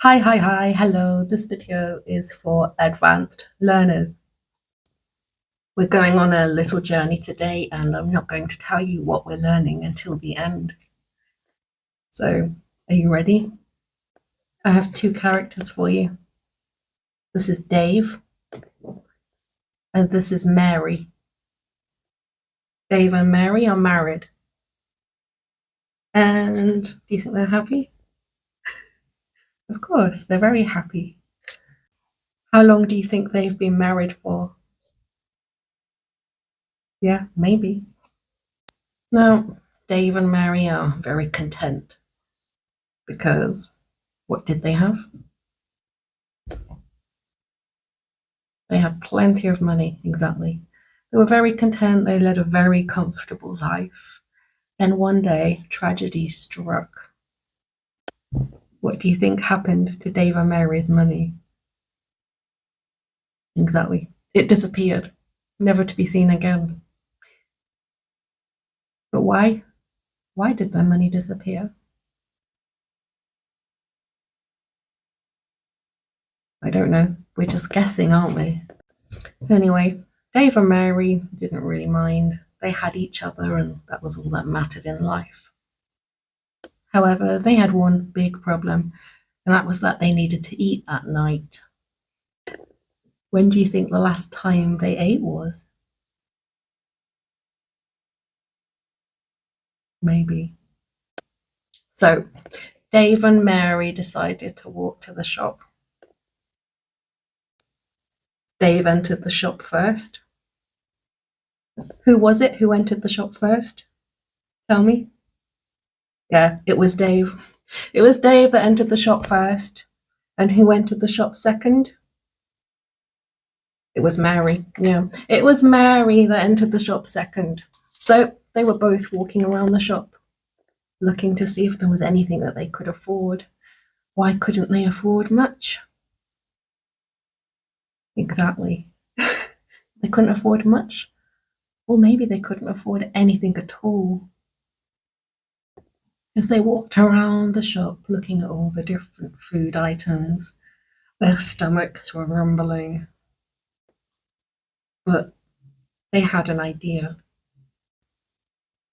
Hi, hello. This video is for advanced learners. We're going on a little journey today, and I'm not going to tell you what we're learning until the end. So, are you ready? I have two characters for you. This is Dave, and this is Mary. Dave and Mary are married. And do you think they're happy? Of course, they're very happy. How long do you think they've been married for? Yeah, maybe. Now, Dave and Mary are very content because what did they have? They had plenty of money, exactly. They were very content, they led a very comfortable life. Then one day, tragedy struck. What do you think happened to Dave and Mary's money? Exactly. It disappeared, never to be seen again. But why? Why did their money disappear? I don't know. We're just guessing, aren't we? Anyway, Dave and Mary didn't really mind. They had each other, and that was all that mattered in life. However, they had one big problem, and that was that they needed to eat that night. When do you think the last time they ate was? Maybe. So, Dave and Mary decided to walk to the shop. Dave entered the shop first. Who was it who entered the shop first? Tell me. Yeah, it was Dave. It was Dave that entered the shop first. And who entered the shop second? It was Mary. Yeah, it was Mary that entered the shop second. So they were both walking around the shop, looking to see if there was anything that they could afford. Why couldn't they afford much? Exactly. They couldn't afford much. Or maybe they couldn't afford anything at all. As they walked around the shop looking at all the different food items, their stomachs were rumbling. But they had an idea.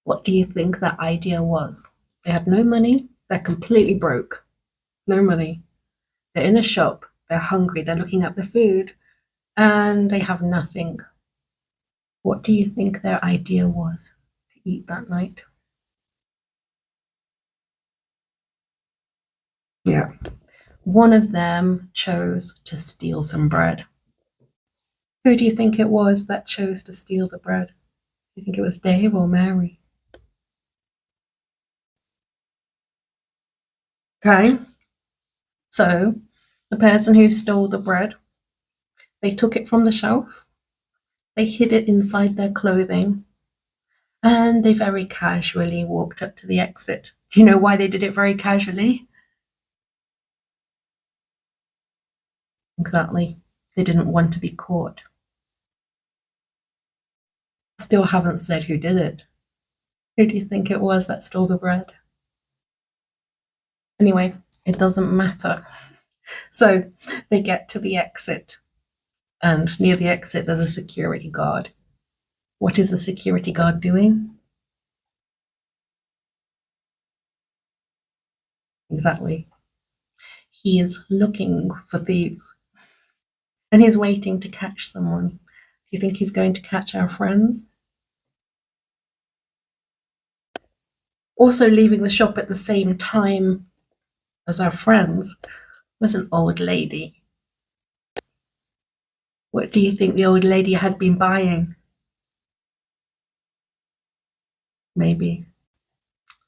What do you think that idea was? They had no money, they're completely broke. No money. They're in a shop, they're hungry, they're looking at the food, and they have nothing. What do you think their idea was to eat that night? Yeah. One of them chose to steal some bread. Who do you think it was that chose to steal the bread? Do you think it was Dave or Mary? Okay. So the person who stole the bread, they took it from the shelf, they hid it inside their clothing, and they very casually walked up to the exit. Do you know why they did it very casually? Exactly. They didn't want to be caught. Still haven't said who did it. Who do you think it was that stole the bread? Anyway, it doesn't matter. So they get to the exit, and near the exit, there's a security guard. What is the security guard doing? Exactly. He is looking for thieves, and he's waiting to catch someone. Do you think he's going to catch our friends? Also leaving the shop at the same time as our friends was an old lady. What do you think the old lady had been buying? Maybe.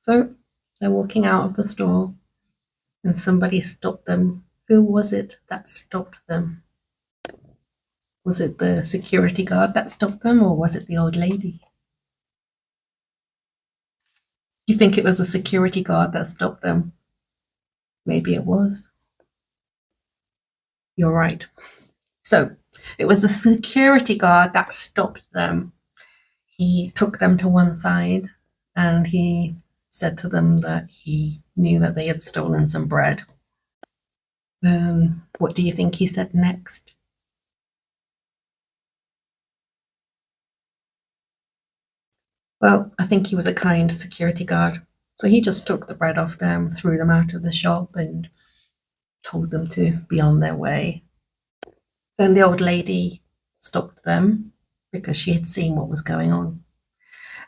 So they're walking out of the store and somebody stopped them. Who was it that stopped them? Was it the security guard that stopped them, or was it the old lady? Do you think it was the security guard that stopped them? Maybe it was. You're right. So it was the security guard that stopped them. He took them to one side and he said to them that he knew that they had stolen some bread. What do you think he said next? Well, I think he was a kind security guard. So he just took the bread off them, threw them out of the shop, and told them to be on their way. Then the old lady stopped them because she had seen what was going on.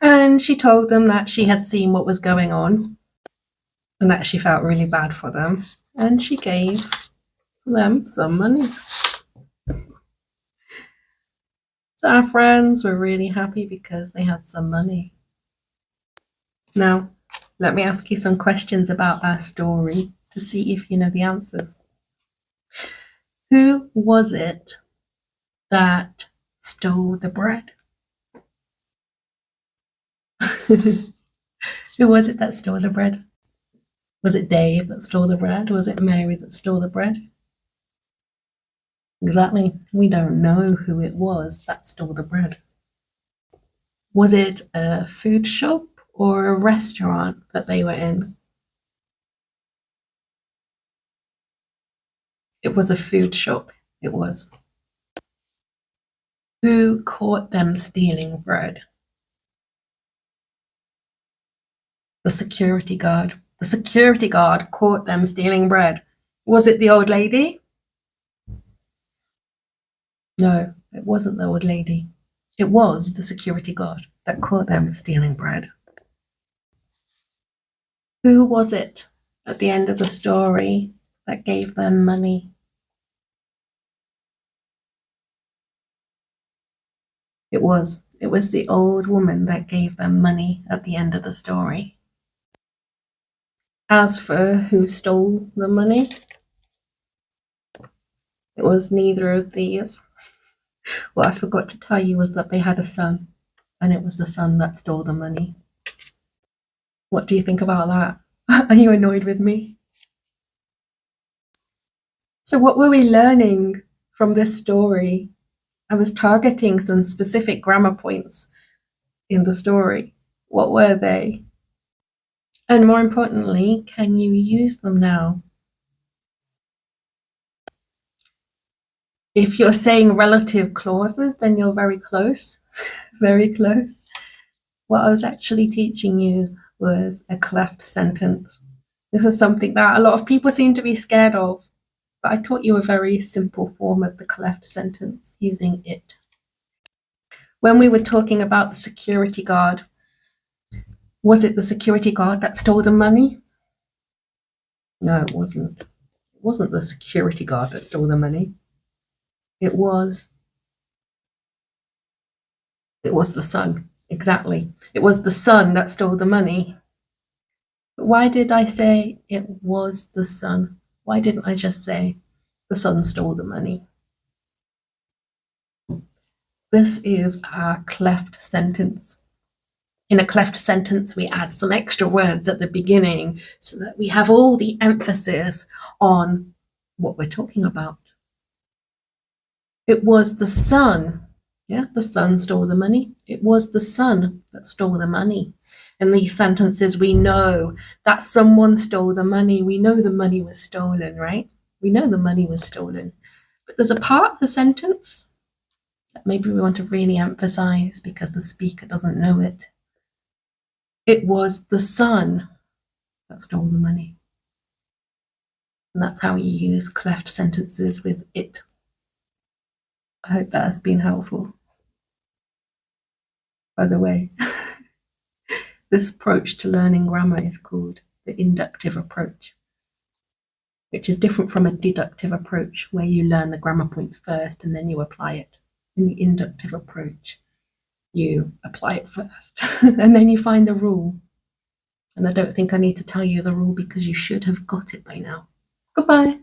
And she told them that she had seen what was going on and that she felt really bad for them. And she gave them some money. So our friends were really happy because they had some money. Now, let me ask you some questions about our story to see if you know the answers. Who was it that stole the bread? Who was it that stole the bread? Was it Dave that stole the bread? Was it Mary that stole the bread? Exactly. We don't know who it was that stole the bread. Was it a food shop or a restaurant that they were in? It was a food shop. It was. Who caught them stealing bread? The security guard. The security guard caught them stealing bread. Was it the old lady? No, it wasn't the old lady. It was the security guard that caught them stealing bread. Who was it at the end of the story that gave them money? It was the old woman that gave them money at the end of the story. As for who stole the money, it was neither of these. What I forgot to tell you was that they had a son, and it was the son that stole the money. What do you think about that? Are you annoyed with me? So what were we learning from this story? I was targeting some specific grammar points in the story. What were they? And more importantly, can you use them now? If you're saying relative clauses, then you're very close, very close. What I was actually teaching you was a cleft sentence. This is something that a lot of people seem to be scared of, but I taught you a very simple form of the cleft sentence using it. When we were talking about the security guard, was it the security guard that stole the money? No, it wasn't. It wasn't the security guard that stole the money. It was the son. Exactly. It was the son that stole the money. But why did I say it was the son? Why didn't I just say the son stole the money? This is our cleft sentence. In a cleft sentence, we add some extra words at the beginning so that we have all the emphasis on what we're talking about. It was the son. Yeah, the son stole the money. It was the son that stole the money. In these sentences, we know that someone stole the money. We know the money was stolen, right? We know the money was stolen. But there's a part of the sentence that maybe we want to really emphasize because the speaker doesn't know it. It was the son that stole the money. And that's how you use cleft sentences with it. I hope that has been helpful. By the way, this approach to learning grammar is called the inductive approach, which is different from a deductive approach where you learn the grammar point first and then you apply it. In the inductive approach, you apply it first and then you find the rule. And I don't think I need to tell you the rule because you should have got it by now. Goodbye.